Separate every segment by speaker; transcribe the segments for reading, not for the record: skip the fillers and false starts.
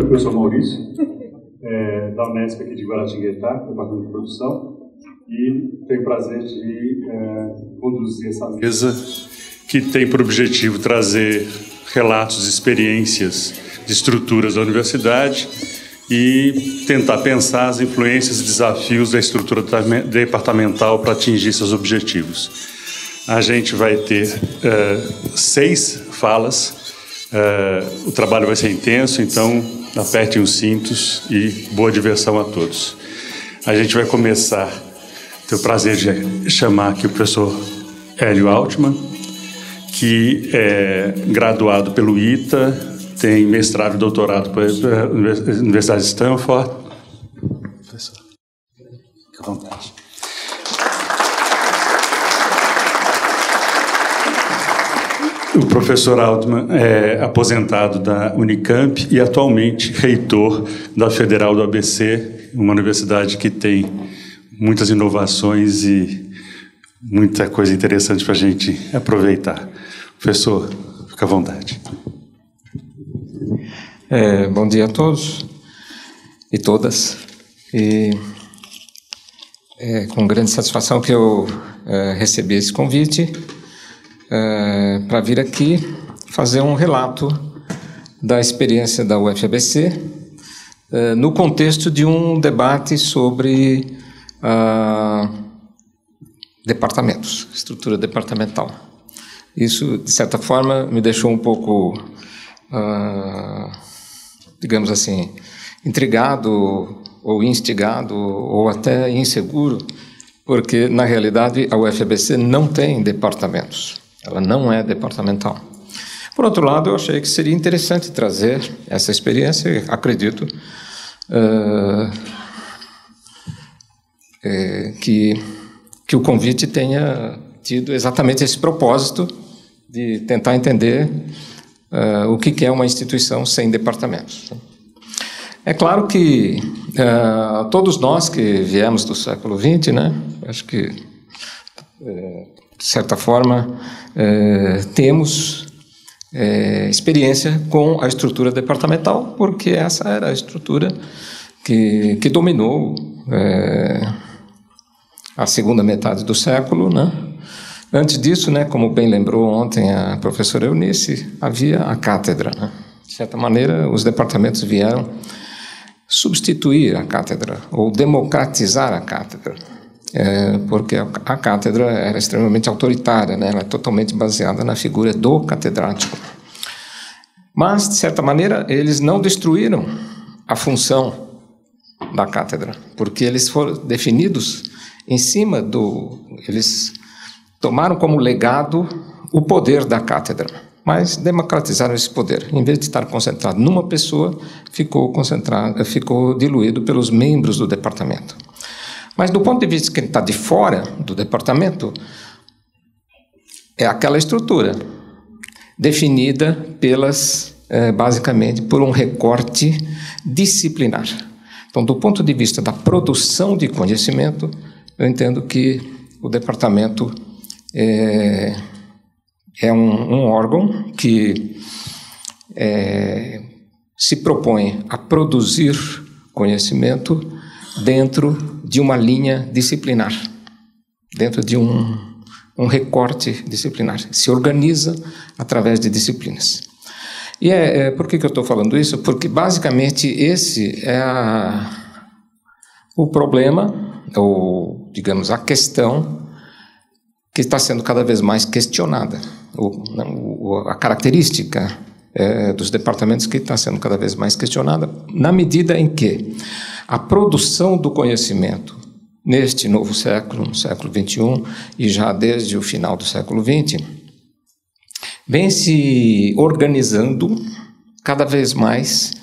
Speaker 1: o professor Maurício, da Unesp aqui de Guaratinguetá, Departamento de Produção, e tenho o prazer de conduzir essa mesa que tem por objetivo trazer relatos, experiências de estruturas da universidade e tentar pensar as influências e desafios da estrutura departamental para atingir seus objetivos. A gente vai ter 6 falas, o trabalho vai ser intenso, então apertem os cintos e boa diversão a todos. A gente vai começar, tenho o prazer de chamar aqui o professor Hélio Altman, que é graduado pelo ITA, tem mestrado e doutorado pela Universidade de Stanford. Professor, fique à vontade. O professor Altman é aposentado da Unicamp e atualmente reitor da Federal do ABC, uma universidade que tem muitas inovações e muita coisa interessante para a gente aproveitar. Professor, fique à vontade.
Speaker 2: Bom dia a todos e todas. É com grande satisfação que eu recebi esse convite para vir aqui fazer um relato da experiência da UFABC no contexto de um debate sobre departamentos, estrutura departamental. Isso, de certa forma, me deixou um pouco, digamos assim, intrigado ou instigado ou até inseguro, porque, na realidade, a UFABC não tem departamentos. Ela não é departamental. Por outro lado, eu achei que seria interessante trazer essa experiência e acredito que o convite tenha tido exatamente esse propósito de tentar entender o que é uma instituição sem departamentos. É claro que todos nós que viemos do século XX, né, acho que, de certa forma, temos experiência com a estrutura departamental, porque essa era a estrutura que dominou a segunda metade do século, né? Antes disso, né, como bem lembrou ontem a professora Eunice, havia a cátedra, né? De certa maneira, os departamentos vieram substituir a cátedra ou democratizar a cátedra, porque a cátedra era extremamente autoritária, né? Ela é totalmente baseada na figura do catedrático. Mas, de certa maneira, eles não destruíram a função da cátedra, porque eles foram definidos em cima eles tomaram como legado o poder da cátedra, mas democratizaram esse poder. Em vez de estar concentrado numa pessoa, ficou diluído pelos membros do departamento. Mas, do ponto de vista de quem está de fora do departamento, é aquela estrutura definida basicamente por um recorte disciplinar. Então, do ponto de vista da produção de conhecimento, eu entendo que o departamento é um órgão que se propõe a produzir conhecimento dentro de uma linha disciplinar, dentro de um recorte disciplinar. Se organiza através de disciplinas. E por que eu estou falando isso? Porque, basicamente, esse é o problema, ou, digamos, a questão que está sendo cada vez mais questionada, a característica dos departamentos que está sendo cada vez mais questionada, na medida em que a produção do conhecimento neste novo século, no século XXI, e já desde o final do século XX, vem se organizando cada vez mais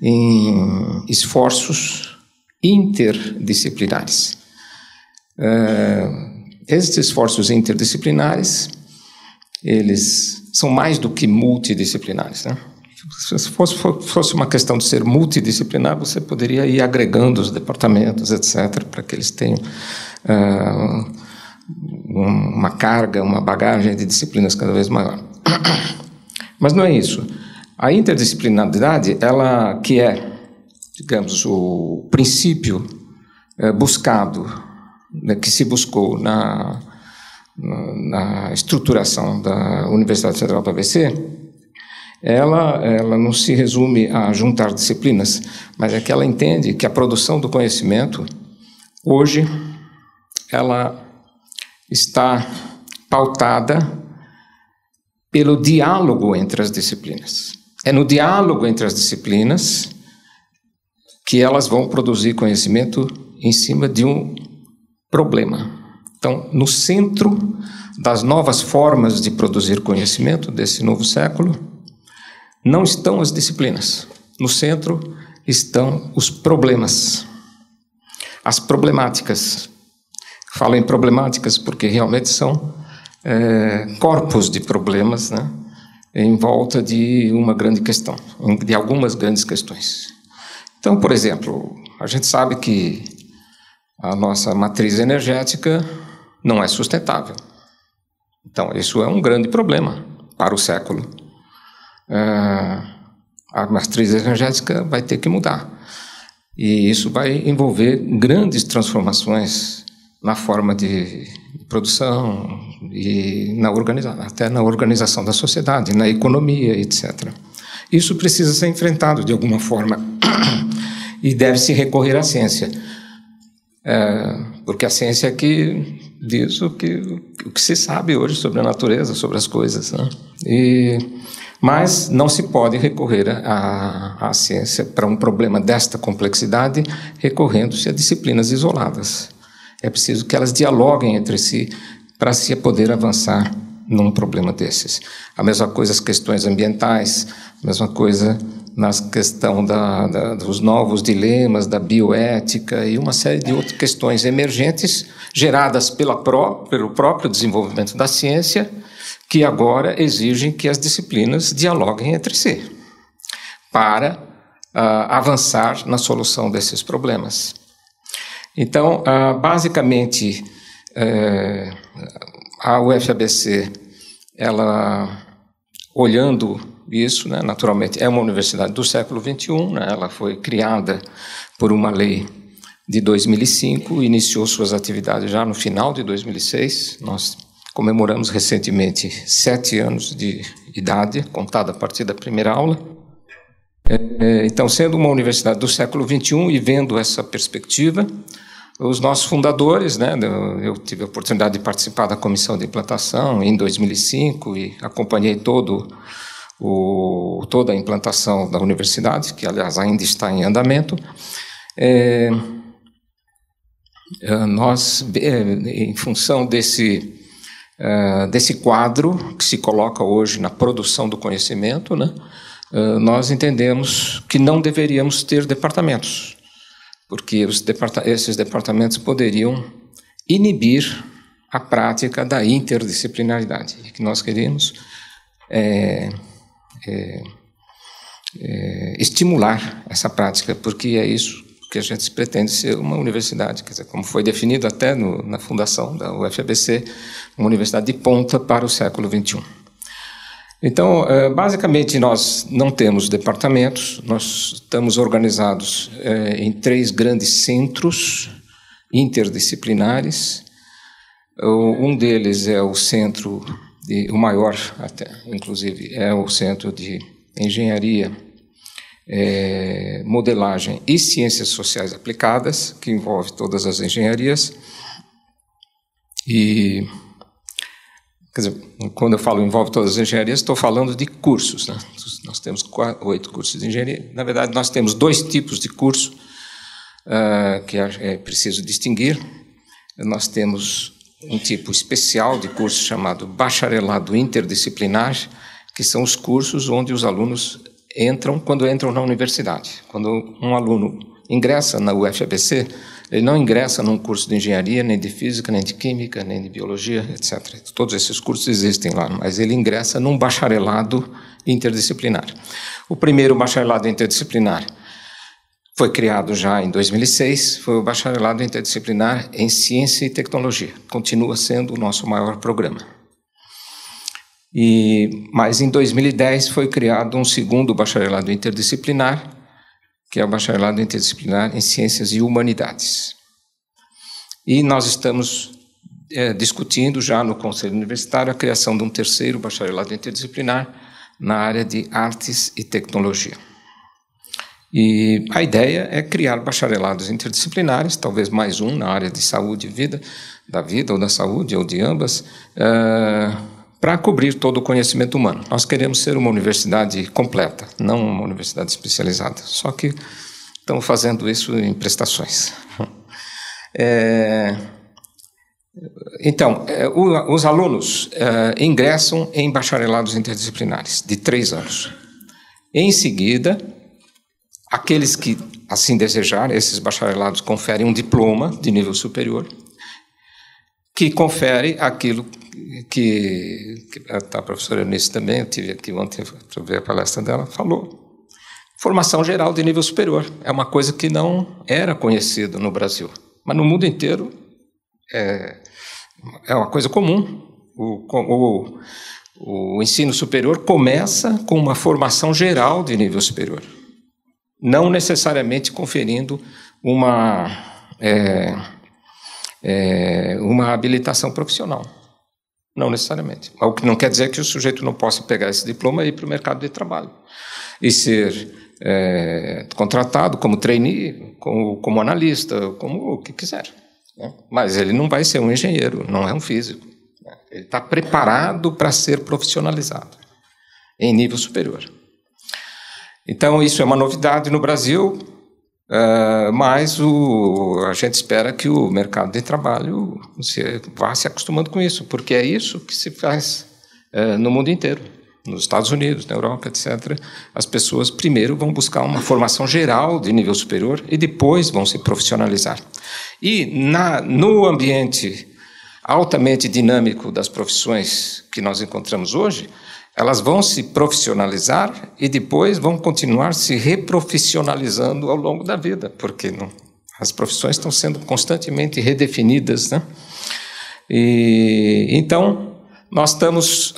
Speaker 2: em esforços interdisciplinares. Esses esforços interdisciplinares, eles são mais do que multidisciplinares, né? Se fosse uma questão de ser multidisciplinar, você poderia ir agregando os departamentos, etc., para que eles tenham uma carga, uma bagagem de disciplinas cada vez maior. Mas não é isso. A interdisciplinaridade, ela que é, digamos, o princípio buscado, né, que se buscou na estruturação da Universidade Federal do ABC, ela não se resume a juntar disciplinas, mas é que ela entende que a produção do conhecimento, hoje, ela está pautada pelo diálogo entre as disciplinas. É no diálogo entre as disciplinas que elas vão produzir conhecimento em cima de um problema. Então, no centro das novas formas de produzir conhecimento desse novo século, não estão as disciplinas. No centro estão os problemas, as problemáticas. Falo em problemáticas porque realmente são corpos de problemas, né, em volta de uma grande questão, de algumas grandes questões. Então, por exemplo, a gente sabe que a nossa matriz energética não é sustentável. Então, isso é um grande problema para o século. A matriz energética vai ter que mudar. E isso vai envolver grandes transformações na forma de produção e até na organização da sociedade, na economia, etc. Isso precisa ser enfrentado de alguma forma e deve-se recorrer à ciência. Porque a ciência é que diz o que se sabe hoje sobre a natureza, sobre as coisas, né? Mas não se pode recorrer à ciência para um problema desta complexidade recorrendo-se a disciplinas isoladas. É preciso que elas dialoguem entre si para se poder avançar num problema desses. A mesma coisa as questões ambientais, a mesma coisa na questão dos novos dilemas, da bioética e uma série de outras questões emergentes geradas pelo próprio desenvolvimento da ciência, que agora exigem que as disciplinas dialoguem entre si para avançar na solução desses problemas. Então, basicamente, a UFABC, ela, olhando isso, né, naturalmente, é uma universidade do século XXI, né, ela foi criada por uma lei de 2005, iniciou suas atividades já no final de 2006, nós comemoramos recentemente 7 anos de idade, contada a partir da primeira aula. Então, sendo uma universidade do século XXI e vendo essa perspectiva, os nossos fundadores, né, eu tive a oportunidade de participar da comissão de implantação em 2005 e acompanhei toda a implantação da universidade, que, aliás, ainda está em andamento. Nós, em função desse quadro que se coloca hoje na produção do conhecimento, né, nós entendemos que não deveríamos ter departamentos, porque esses departamentos poderiam inibir a prática da interdisciplinaridade, e que nós queríamos estimular essa prática, porque é isso que a gente pretende ser uma universidade, quer dizer, como foi definido até na fundação da UFABC, uma universidade de ponta para o século XXI. Então, basicamente, nós não temos departamentos, nós estamos organizados em 3 grandes centros interdisciplinares. Um deles é o centro, o maior até, inclusive, é o Centro de Engenharia, Modelagem e Ciências Sociais Aplicadas, que envolve todas as engenharias. E, quer dizer, quando eu falo envolve todas as engenharias, estou falando de cursos, né? Nós temos 8 cursos de engenharia. Na verdade, nós temos 2 tipos de curso que é preciso distinguir. Nós temos um tipo especial de curso chamado Bacharelado Interdisciplinar, que são os cursos onde os alunos entram quando entram na universidade. Quando um aluno ingressa na UFABC, ele não ingressa num curso de engenharia, nem de física, nem de química, nem de biologia, etc. Todos esses cursos existem lá, mas ele ingressa num bacharelado interdisciplinar. O primeiro bacharelado interdisciplinar foi criado já em 2006, foi o bacharelado interdisciplinar em Ciência e Tecnologia. Continua sendo o nosso maior programa. Mas em 2010 foi criado um segundo bacharelado interdisciplinar, que é o bacharelado interdisciplinar em Ciências e Humanidades. E nós estamos discutindo já no Conselho Universitário a criação de um terceiro bacharelado interdisciplinar na área de Artes e Tecnologia. E a ideia é criar bacharelados interdisciplinares, talvez mais um na área de saúde e vida, da vida ou da saúde, ou de ambas, para cobrir todo o conhecimento humano. Nós queremos ser uma universidade completa, não uma universidade especializada, só que estamos fazendo isso em prestações. Então, os alunos ingressam em bacharelados interdisciplinares de 3 anos. Em seguida, aqueles que assim desejarem, esses bacharelados conferem um diploma de nível superior, que confere aquilo que a professora Eunice também, eu tive aqui ontem para ver a palestra dela, falou. Formação geral de nível superior. É uma coisa que não era conhecida no Brasil, mas no mundo inteiro é uma coisa comum. O ensino superior começa com uma formação geral de nível superior, não necessariamente conferindo uma habilitação profissional. Não necessariamente. O que não quer dizer que o sujeito não possa pegar esse diploma e ir para o mercado de trabalho e ser contratado como trainee, como analista, como o que quiser. Né? Mas ele não vai ser um engenheiro, não é um físico. Né? Ele está preparado para ser profissionalizado em nível superior. Então, isso é uma novidade no Brasil, mas a gente espera que o mercado de trabalho vá se acostumando com isso, porque é isso que se faz no mundo inteiro, nos Estados Unidos, na Europa, etc. As pessoas primeiro vão buscar uma formação geral de nível superior e depois vão se profissionalizar. E no ambiente altamente dinâmico das profissões que nós encontramos hoje, elas vão se profissionalizar e depois vão continuar se reprofissionalizando ao longo da vida, porque as profissões estão sendo constantemente redefinidas, né? Então, nós estamos...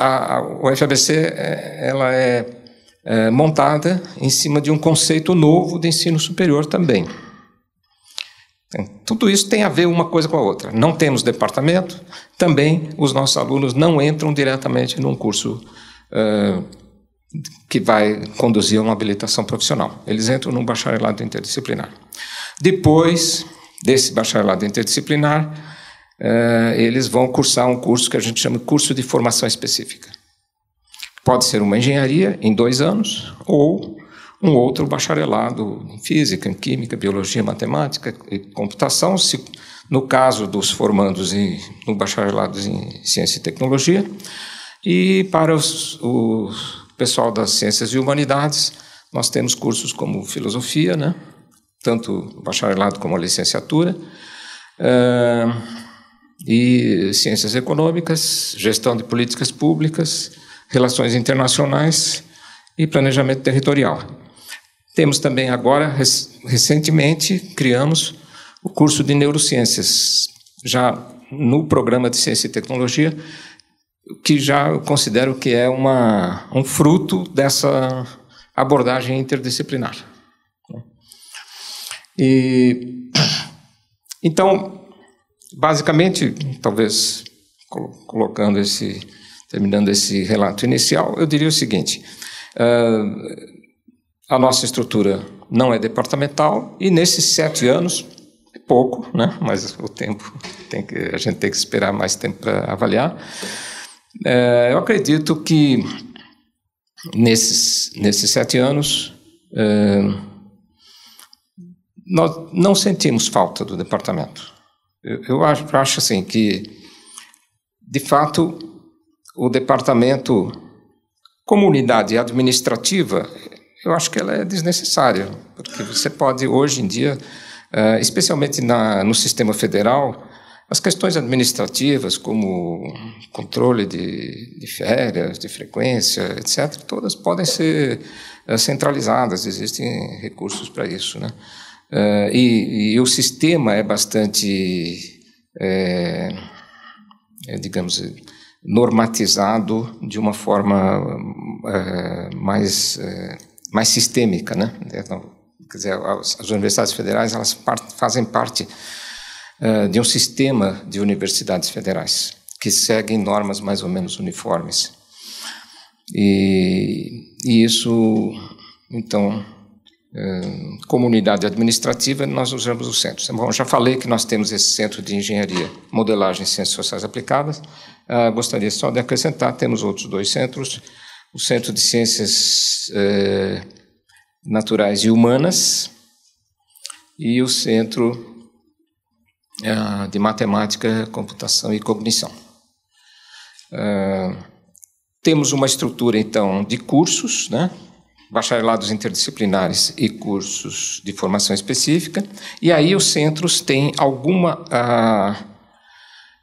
Speaker 2: o FABC ela é montada em cima de um conceito novo de ensino superior também. Tudo isso tem a ver uma coisa com a outra. Não temos departamento, também os nossos alunos não entram diretamente num curso que vai conduzir a uma habilitação profissional. Eles entram num bacharelado interdisciplinar. Depois desse bacharelado interdisciplinar, eles vão cursar um curso que a gente chama de curso de formação específica. Pode ser uma engenharia em 2 anos ou um outro bacharelado em física, em química, biologia, matemática e computação, no caso dos formandos no bacharelado em ciência e tecnologia. E para o pessoal das ciências e humanidades, nós temos cursos como filosofia, né? Tanto o bacharelado como a licenciatura, e ciências econômicas, gestão de políticas públicas, relações internacionais e planejamento territorial. Temos também agora, recentemente, criamos o curso de neurociências, já no programa de ciência e tecnologia, que já considero que é um fruto dessa abordagem interdisciplinar. Então, basicamente, talvez terminando esse relato inicial, eu diria o seguinte: a nossa estrutura não é departamental e nesses 7 anos é pouco, né? Mas o tempo a gente tem que esperar mais tempo para avaliar. Eu acredito que nesses 7 anos nós não sentimos falta do departamento. Eu acho assim que, de fato, o departamento, como unidade administrativa, eu acho que ela é desnecessária, porque você pode, hoje em dia, especialmente no sistema federal, as questões administrativas, como controle de férias, de frequência, etc., todas podem ser centralizadas, existem recursos para isso, né? E o sistema é bastante, digamos, normatizado de uma forma mais sistêmica, né? Quer dizer, as universidades federais elas fazem parte de um sistema de universidades federais que seguem normas mais ou menos uniformes. E isso, então, como unidade administrativa, nós usamos os centros. Bom, já falei que nós temos esse Centro de Engenharia, Modelagem e Ciências Sociais Aplicadas. Gostaria só de acrescentar, temos outros 2 centros, o Centro de Ciências Naturais e Humanas e o Centro de Matemática, Computação e Cognição. Temos uma estrutura, então, de cursos, né? Bacharelados interdisciplinares e cursos de formação específica, e aí os centros têm alguma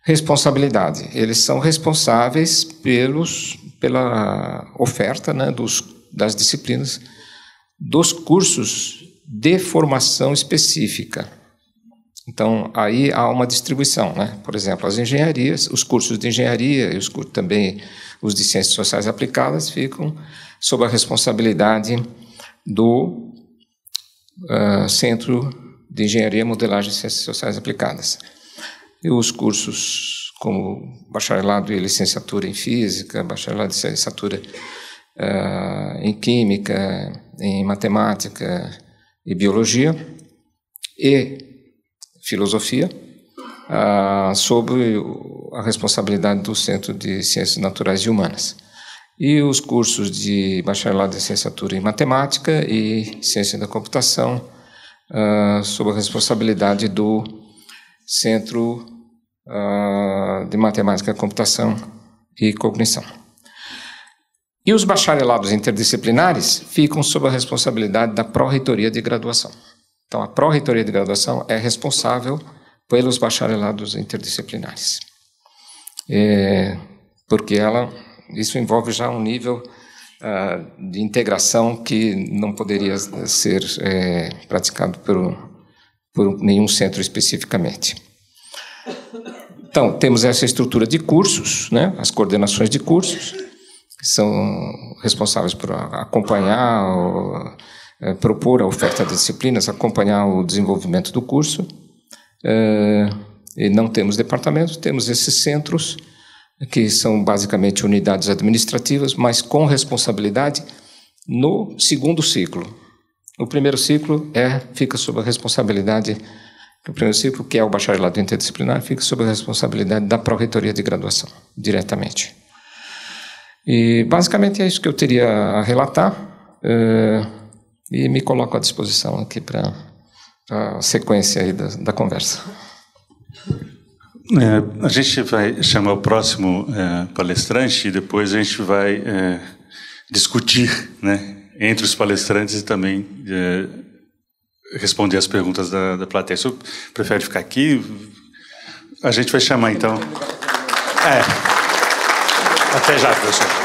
Speaker 2: responsabilidade. Eles são responsáveis pela oferta, né, das disciplinas, dos cursos de formação específica. Então, aí há uma distribuição, né? Por exemplo, as engenharias, os cursos de engenharia e também os de ciências sociais aplicadas ficam sob a responsabilidade do Centro de Engenharia, Modelagem e Ciências Sociais Aplicadas. E os cursos como bacharelado e licenciatura em Física, bacharelado e licenciatura em Química, em Matemática e Biologia e Filosofia, sob a responsabilidade do Centro de Ciências Naturais e Humanas. E os cursos de bacharelado e licenciatura em Matemática e Ciência da Computação, sob a responsabilidade do Centro de Matemática, Computação e Cognição. E os bacharelados interdisciplinares ficam sob a responsabilidade da Pró-Reitoria de Graduação. Então, a Pró-Reitoria de Graduação é responsável pelos bacharelados interdisciplinares. Porque isso envolve já um nível de integração que não poderia ser praticado por nenhum centro especificamente. Então, temos essa estrutura de cursos, né, as coordenações de cursos, que são responsáveis por acompanhar, propor a oferta de disciplinas, acompanhar o desenvolvimento do curso. E não temos departamentos, temos esses centros, que são basicamente unidades administrativas, mas com responsabilidade no segundo ciclo. O primeiro ciclo fica sob a responsabilidade, o primeiro ciclo, que é o bacharelado interdisciplinar, fica sob a responsabilidade da Pró-Reitoria de Graduação, diretamente. E basicamente é isso que eu teria a relatar, e me coloco à disposição aqui para a sequência aí da conversa.
Speaker 1: A gente vai chamar o próximo palestrante e depois a gente vai discutir, né, entre os palestrantes e também responder as perguntas da plateia. Se eu prefere ficar aqui, a gente vai chamar então. Até já, professor.